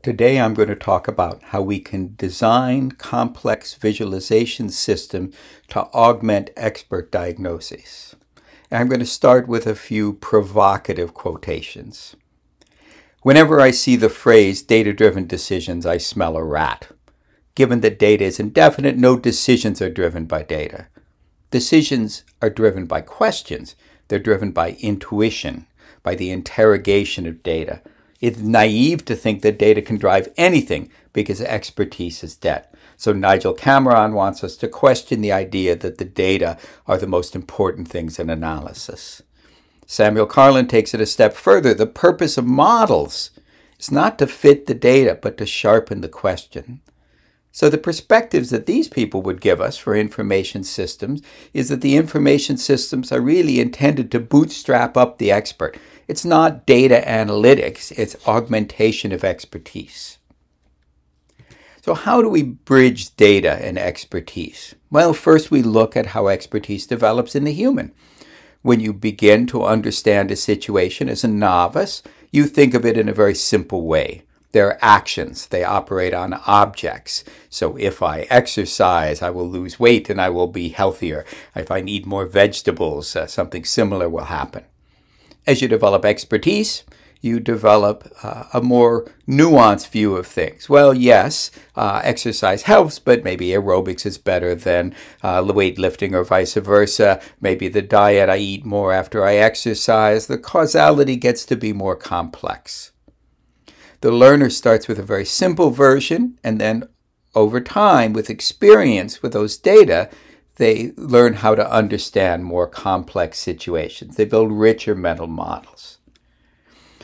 Today I'm going to talk about how we can design complex visualization systems to augment expert diagnosis. And I'm going to start with a few provocative quotations. Whenever I see the phrase data-driven decisions, I smell a rat. Given that data is indefinite, no decisions are driven by data. Decisions are driven by questions. They're driven by intuition, by the interrogation of data. It's naive to think that data can drive anything because expertise is dead. So Nigel Cameron wants us to question the idea that the data are the most important things in analysis. Samuel Carlin takes it a step further. The purpose of models is not to fit the data, but to sharpen the question. So the perspectives that these people would give us for information systems is that the information systems are really intended to bootstrap up the expert. It's not data analytics, it's augmentation of expertise. So how do we bridge data and expertise? Well, first we look at how expertise develops in the human. When you begin to understand a situation as a novice, you think of it in a very simple way. There are actions. They operate on objects. So if I exercise, I will lose weight and I will be healthier. If I need more vegetables, something similar will happen. As you develop expertise, you develop a more nuanced view of things. Well, yes, exercise helps, but maybe aerobics is better than weightlifting or vice versa. Maybe the diet, I eat more after I exercise. The causality gets to be more complex. The learner starts with a very simple version, and then over time, with experience with those data, they learn how to understand more complex situations. They build richer mental models.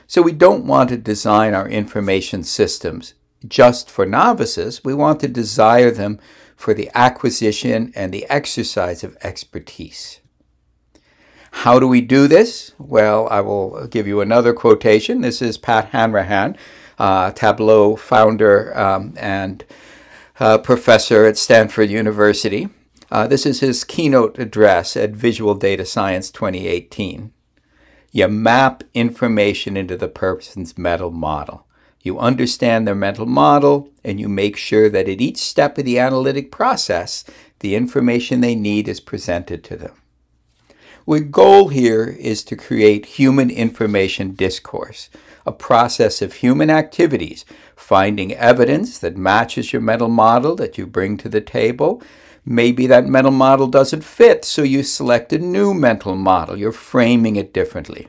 So we don't want to design our information systems just for novices. We want to desire them for the acquisition and the exercise of expertise. How do we do this? Well, I will give you another quotation. This is Pat Hanrahan, Tableau founder and professor at Stanford University. This is his keynote address at Visual Data Science 2018. You map information into the person's mental model. You understand their mental model, and you make sure that at each step of the analytic process, the information they need is presented to them. The goal here is to create human information discourse, a process of human activities, finding evidence that matches your mental model that you bring to the table. Maybe that mental model doesn't fit, so you select a new mental model. You're framing it differently.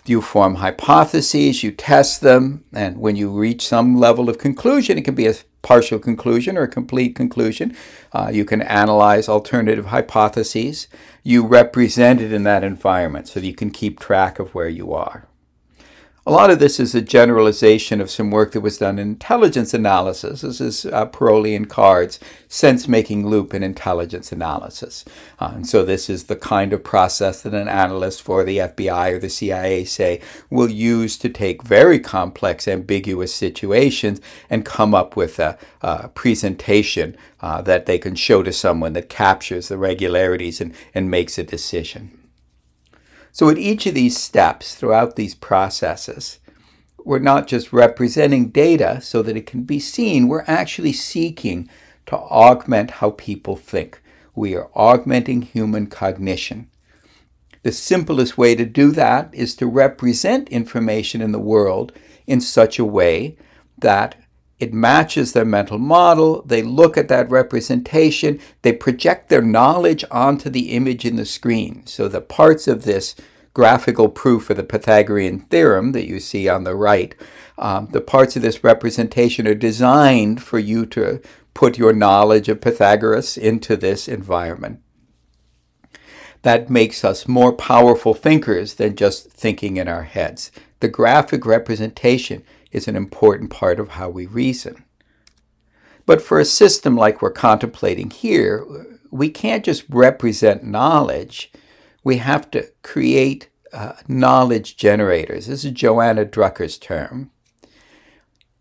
You form hypotheses, you test them, and when you reach some level of conclusion, it can be a partial conclusion or a complete conclusion. You can analyze alternative hypotheses. You represent it in that environment so that you can keep track of where you are. A lot of this is a generalization of some work that was done in intelligence analysis. This is Paroli and Card's sense-making loop in intelligence analysis. And so this is the kind of process that an analyst for the FBI or the CIA, say, will use to take very complex, ambiguous situations and come up with a presentation that they can show to someone that captures the regularities and makes a decision. So at each of these steps throughout these processes, we're not just representing data so that it can be seen, we're actually seeking to augment how people think. We are augmenting human cognition. The simplest way to do that is to represent information in the world in such a way that it matches their mental model. They look at that representation. They project their knowledge onto the image in the screen. So the parts of this graphical proof of the Pythagorean theorem that you see on the right, the parts of this representation are designed for you to put your knowledge of Pythagoras into this environment. That makes us more powerful thinkers than just thinking in our heads. The graphic representation is an important part of how we reason. But for a system like we're contemplating here, we can't just represent knowledge. We have to create knowledge generators. This is Joanna Drucker's term.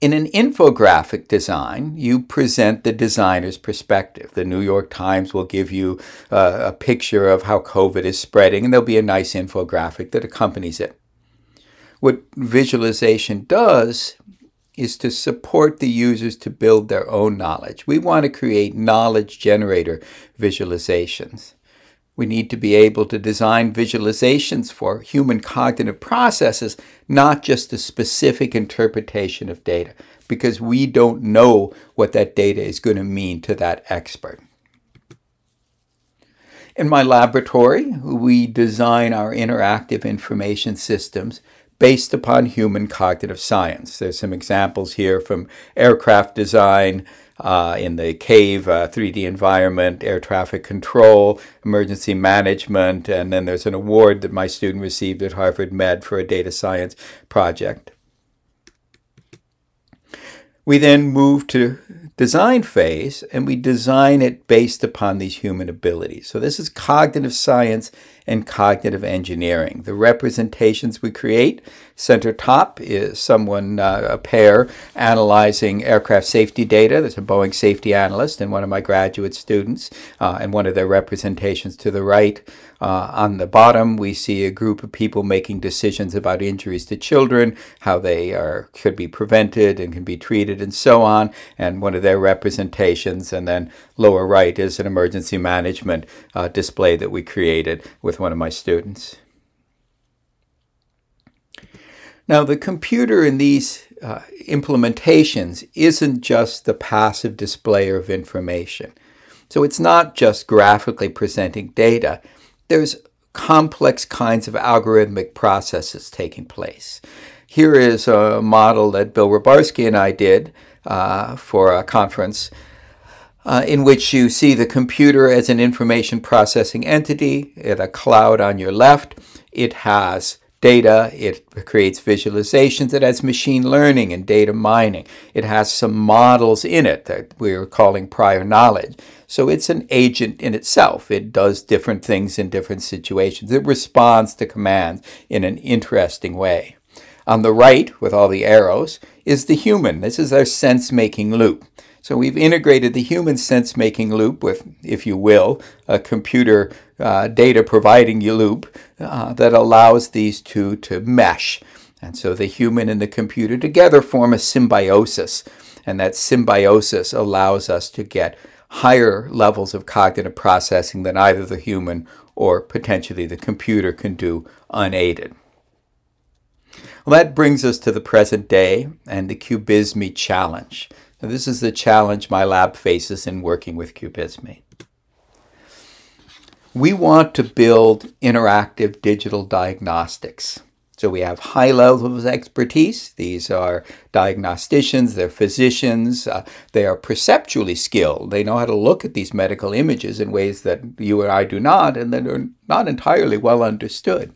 In an infographic design, you present the designer's perspective. The New York Times will give you a picture of how COVID is spreading, and there'll be a nice infographic that accompanies it. What visualization does is to support the users to build their own knowledge. We want to create knowledge generator visualizations. We need to be able to design visualizations for human cognitive processes, not just a specific interpretation of data, because we don't know what that data is going to mean to that expert. In my laboratory, we design our interactive information systems based upon human cognitive science. There's some examples here from aircraft design, in the cave 3D environment, air traffic control, emergency management, and then there's an award that my student received at Harvard Med for a data science project. We then move to design phase, and we design it based upon these human abilities. So this is cognitive science and cognitive engineering. The representations we create, center top is someone, a pair, analyzing aircraft safety data. There's a Boeing safety analyst and one of my graduate students, and one of their representations to the right. On the bottom, we see a group of people making decisions about injuries to children, how they could be prevented and can be treated, and so on, and one of their representations. And then lower right is an emergency management display that we created with one of my students. Now, the computer in these implementations isn't just the passive displayer of information. So it's not just graphically presenting data. There's complex kinds of algorithmic processes taking place. Here is a model that Bill Rybarski and I did for a conference in which you see the computer as an information processing entity at a cloud on your left. It has data, it creates visualizations, it has machine learning and data mining. It has some models in it that we're calling prior knowledge. So it's an agent in itself. It does different things in different situations. It responds to commands in an interesting way. On the right, with all the arrows, is the human. This is our sense-making loop. So we've integrated the human sense-making loop with, if you will, a computer data providing you loop that allows these two to mesh. And so the human and the computer together form a symbiosis. And that symbiosis allows us to get higher levels of cognitive processing than either the human or potentially the computer can do unaided. Well, that brings us to the present day and the Cubisme challenge. Now, this is the challenge my lab faces in working with Cubisme. We want to build interactive digital diagnostics. So we have high levels of expertise. These are diagnosticians, they're physicians, they are perceptually skilled. They know how to look at these medical images in ways that you and I do not, and that are not entirely well understood.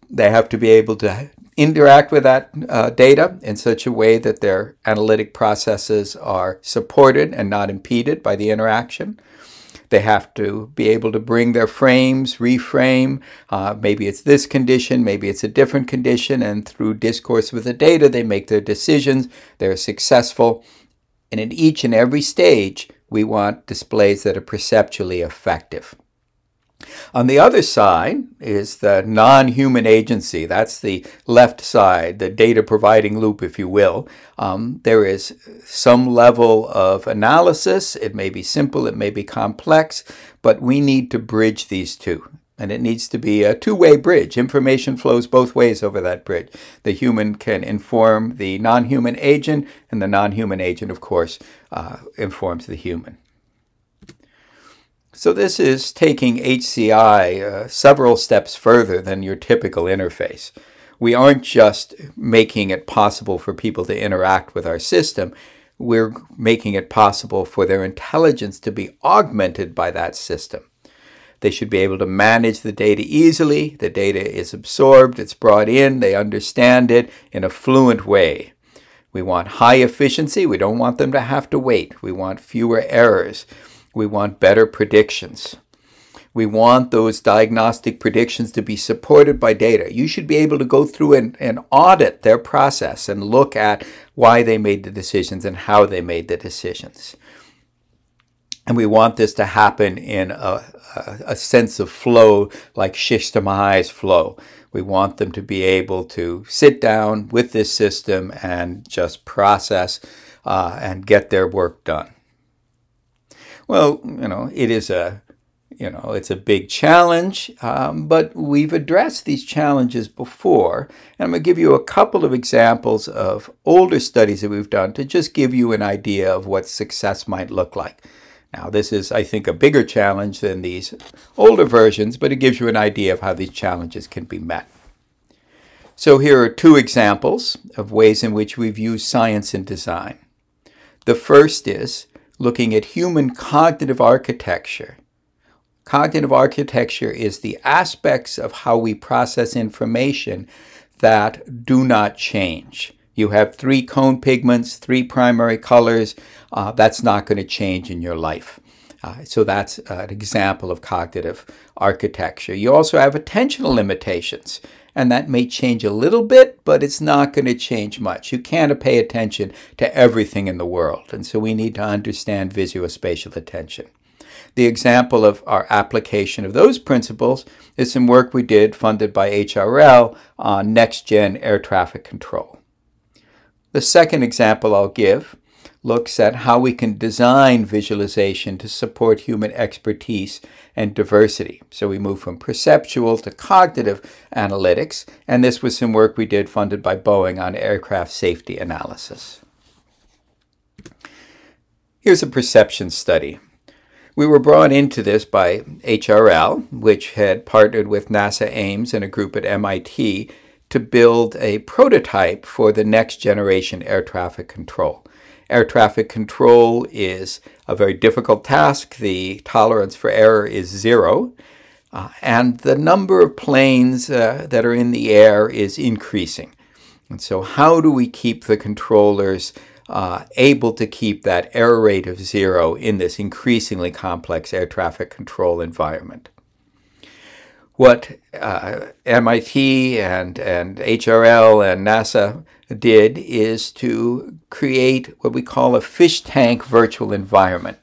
They have to be able to interact with that data in such a way that their analytic processes are supported and not impeded by the interaction. They have to be able to bring their frames, reframe. Maybe it's this condition, maybe it's a different condition, and through discourse with the data, they make their decisions. They're successful. And in each and every stage, we want displays that are perceptually effective. On the other side is the non-human agency. That's the left side, the data providing loop, if you will. There is some level of analysis. It may be simple, it may be complex, but we need to bridge these two. And it needs to be a two-way bridge. Information flows both ways over that bridge. The human can inform the non-human agent, and the non-human agent, of course, informs the human. So this is taking HCI several steps further than your typical interface. We aren't just making it possible for people to interact with our system. We're making it possible for their intelligence to be augmented by that system. They should be able to manage the data easily. The data is absorbed, it's brought in, they understand it in a fluent way. We want high efficiency. We don't want them to have to wait. We want fewer errors. We want better predictions. We want those diagnostic predictions to be supported by data. You should be able to go through and audit their process and look at why they made the decisions and how they made the decisions. And we want this to happen in a sense of flow, like systemized flow. We want them to be able to sit down with this system and just process and get their work done. Well, it is it's a big challenge, but we've addressed these challenges before. And I'm going to give you a couple of examples of older studies that we've done to just give you an idea of what success might look like. Now, this is, I think, a bigger challenge than these older versions, but it gives you an idea of how these challenges can be met. So here are two examples of ways in which we've used science in design. The first is looking at human cognitive architecture. Cognitive architecture is the aspects of how we process information that do not change. You have 3 cone pigments, 3 primary colors. That's not going to change in your life. So that's an example of cognitive architecture. You also have attentional limitations, and that may change a little bit, but it's not going to change much. You can't pay attention to everything in the world, and so we need to understand visuospatial attention. The example of our application of those principles is some work we did funded by HRL on next-gen air traffic control. The second example I'll give looks at how we can design visualization to support human expertise and diversity. So we move from perceptual to cognitive analytics, and this was some work we did funded by Boeing on aircraft safety analysis. Here's a perception study. We were brought into this by HRL, which had partnered with NASA Ames and a group at MIT to build a prototype for the next generation air traffic control. Air traffic control is a very difficult task. The tolerance for error is 0, and the number of planes that are in the air is increasing. And so how do we keep the controllers able to keep that error rate of 0 in this increasingly complex air traffic control environment? What MIT and HRL and NASA did is to create what we call a fish tank virtual environment.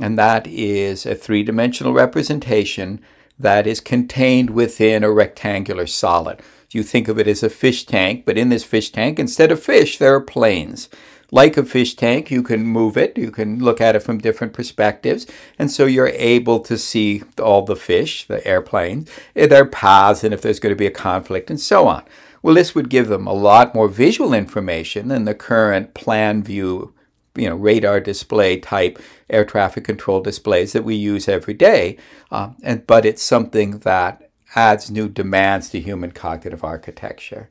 And that is a 3-dimensional representation that is contained within a rectangular solid. You think of it as a fish tank, but in this fish tank, instead of fish, there are planes. Like a fish tank, you can move it, you can look at it from different perspectives, and so you're able to see all the fish, the airplanes, their paths, and if there's going to be a conflict, and so on. Well, this would give them a lot more visual information than the current plan view, radar display type air traffic control displays that we use every day, but it's something that adds new demands to human cognitive architecture.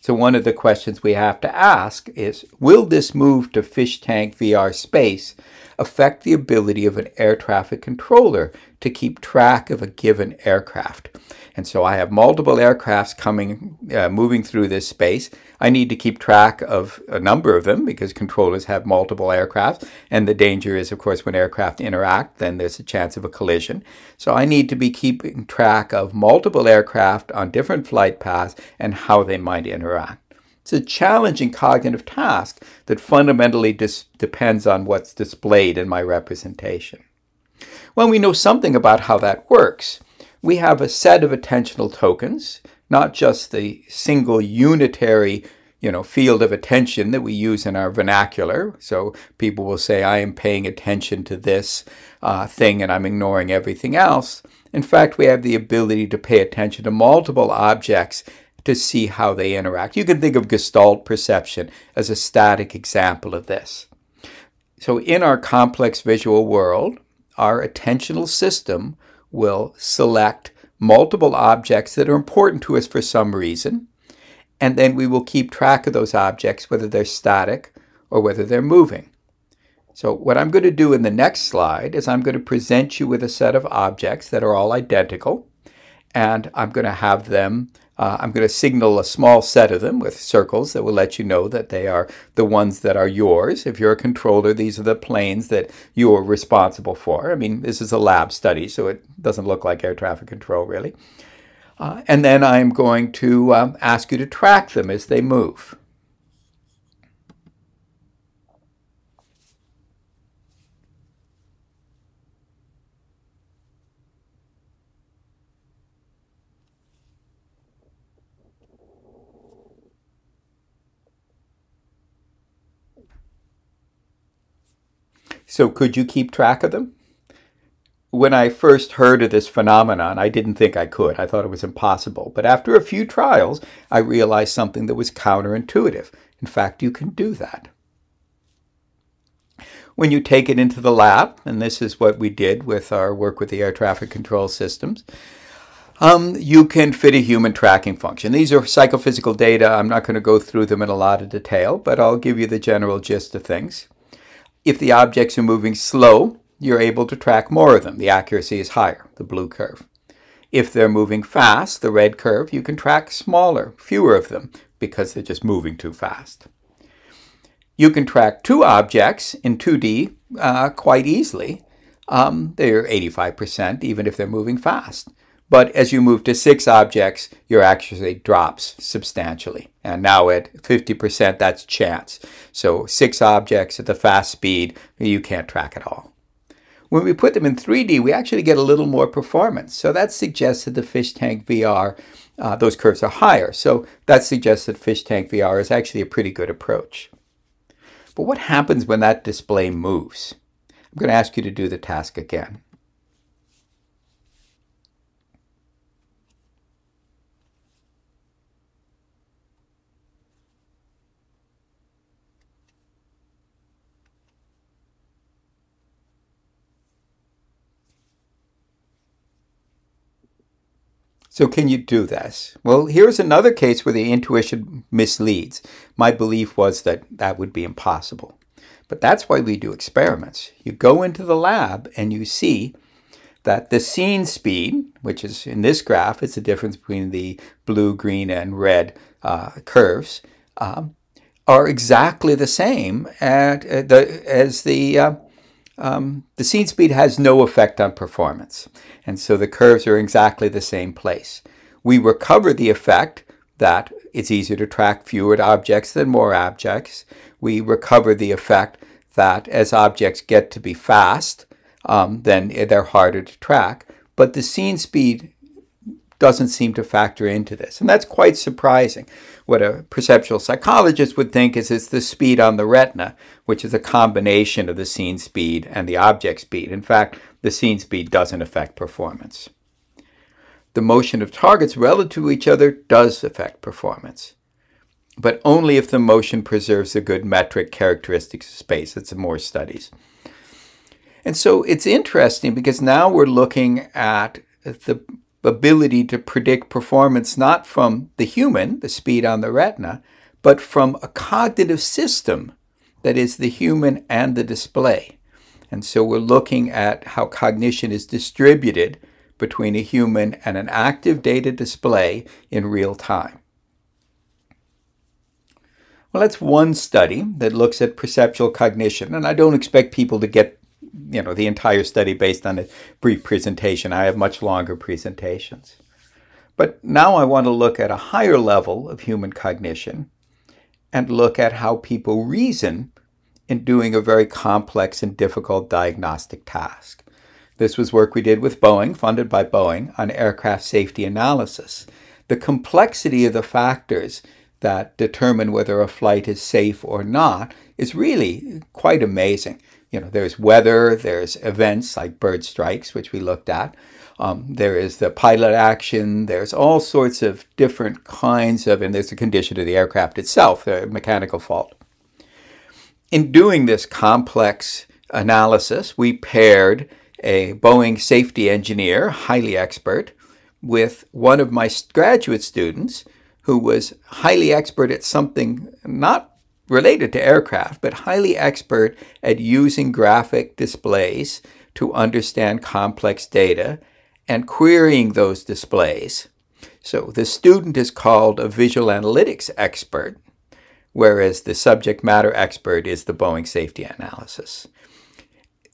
So one of the questions we have to ask is, will this move to fish tank VR space affect the ability of an air traffic controller to keep track of a given aircraft? And so I have multiple aircrafts moving through this space. I need to keep track of a number of them because controllers have multiple aircraft. And the danger is, of course, when aircraft interact, then there's a chance of a collision. So I need to be keeping track of multiple aircraft on different flight paths and how they might interact. It's a challenging cognitive task that fundamentally depends on what's displayed in my representation. Well, we know something about how that works. We have a set of attentional tokens, not just the single unitary, field of attention that we use in our vernacular. So people will say, I am paying attention to this thing and I'm ignoring everything else. In fact, we have the ability to pay attention to multiple objects to see how they interact. You can think of Gestalt perception as a static example of this. So in our complex visual world, our attentional system will select multiple objects that are important to us for some reason, and then we will keep track of those objects, whether they're static or whether they're moving. So what I'm going to do in the next slide is I'm going to present you with a set of objects that are all identical, and I'm going to have them I'm going to signal a small set of them with circles that will let you know that they are the ones that are yours. If you're a controller, these are the planes that you are responsible for. I mean, this is a lab study, so it doesn't look like air traffic control, really. And then I'm going to ask you to track them as they move. So could you keep track of them? When I first heard of this phenomenon, I didn't think I could. I thought it was impossible. But after a few trials, I realized something that was counterintuitive. In fact, you can do that. When you take it into the lab, and this is what we did with our work with the air traffic control systems, you can fit a human tracking function. These are psychophysical data. I'm not going to go through them in a lot of detail, but I'll give you the general gist of things. If the objects are moving slow, you're able to track more of them. The accuracy is higher, the blue curve. If they're moving fast, the red curve, you can track smaller, fewer of them, because they're just moving too fast. You can track 2 objects in 2D quite easily. They're 85%, even if they're moving fast. But as you move to 6 objects, your accuracy drops substantially. And now at 50%, that's chance. So 6 objects at the fast speed, you can't track at all. When we put them in 3D, we actually get a little more performance. So that suggests that the fish tank VR, those curves are higher. So that suggests that fish tank VR is actually a pretty good approach. But what happens when that display moves? I'm going to ask you to do the task again. So can you do this? Well, here's another case where the intuition misleads. My belief was that that would be impossible. But that's why we do experiments. You go into the lab and you see that the scene speed, which is in this graph, it's the difference between the blue, green, and red curves, are exactly the same as the scene speed has no effect on performance. And so the curves are exactly the same place. We recover the effect that it's easier to track fewer objects than more objects. We recover the effect that as objects get to be fast, then they're harder to track. But the scene speed doesn't seem to factor into this. And that's quite surprising. What a perceptual psychologist would think is it's the speed on the retina, which is a combination of the scene speed and the object speed. In fact, the scene speed doesn't affect performance. The motion of targets relative to each other does affect performance, but only if the motion preserves the good metric characteristics of space. It's more studies. And so it's interesting because now we're looking at the ability to predict performance not from the human, the speed on the retina, but from a cognitive system that is the human and the display. And so we're looking at how cognition is distributed between a human and an active data display in real time. Well, that's one study that looks at perceptual cognition, and I don't expect people to get the entire study based on a brief presentation. I have much longer presentations. But now I want to look at a higher level of human cognition and look at how people reason in doing a very complex and difficult diagnostic task. This was work we did with Boeing, funded by Boeing, on aircraft safety analysis. The complexity of the factors that determine whether a flight is safe or not is really quite amazing. There's weather, there's events like bird strikes, which we looked at. There is the pilot action, there's all sorts of different kinds of, and there's the condition of the aircraft itself, the mechanical fault. In doing this complex analysis, we paired a Boeing safety engineer, highly expert, with one of my graduate students who was highly expert at something not related to aircraft, but highly expert at using graphic displays to understand complex data and querying those displays. So the student is called a visual analytics expert, whereas the subject matter expert is the Boeing safety analysis.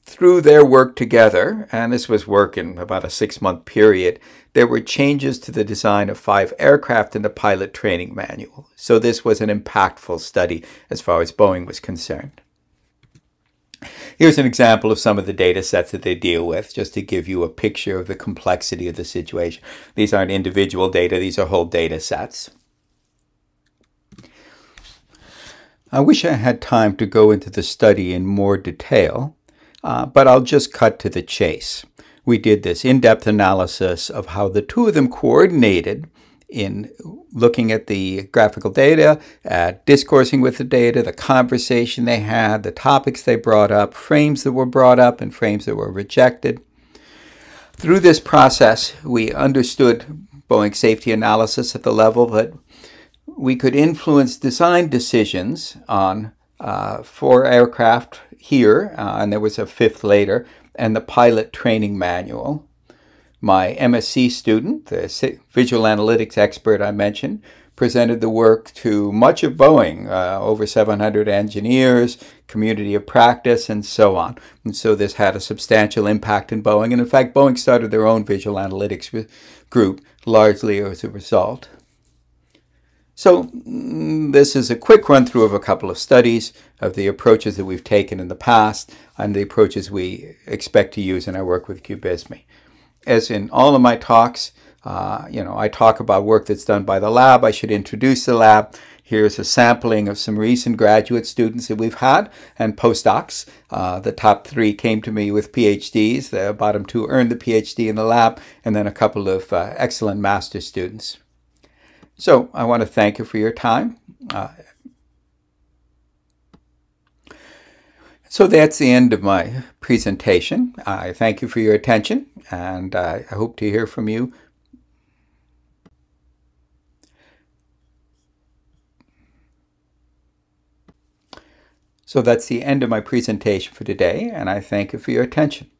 Through their work together, and this was work in about a 6-month period, there were changes to the design of 5 aircraft in the pilot training manual. So this was an impactful study as far as Boeing was concerned. Here's an example of some of the data sets that they deal with, just to give you a picture of the complexity of the situation. These aren't individual data, these are whole data sets. I wish I had time to go into the study in more detail, but I'll just cut to the chase. We did this in-depth analysis of how the two of them coordinated in looking at the graphical data, discoursing with the data, the conversation they had, the topics they brought up, frames that were brought up and frames that were rejected. Through this process, we understood Boeing safety analysis at the level that we could influence design decisions on 4 aircraft here, and there was a 5th later, and the pilot training manual. My MSc student, the visual analytics expert I mentioned, presented the work to much of Boeing, over 700 engineers, community of practice, and so on. And so this had a substantial impact in Boeing. And in fact, Boeing started their own visual analytics group largely as a result. So this is a quick run through of a couple of studies of the approaches that we've taken in the past and the approaches we expect to use in our work with Cubisme. As in all of my talks, I talk about work that's done by the lab. I should introduce the lab. Here's a sampling of some recent graduate students that we've had and postdocs. The top 3 came to me with PhDs. The bottom 2 earned the PhD in the lab, and then a couple of excellent master's students. So I want to thank you for your time. So that's the end of my presentation. I thank you for your attention, and I hope to hear from you. So that's the end of my presentation for today, and I thank you for your attention.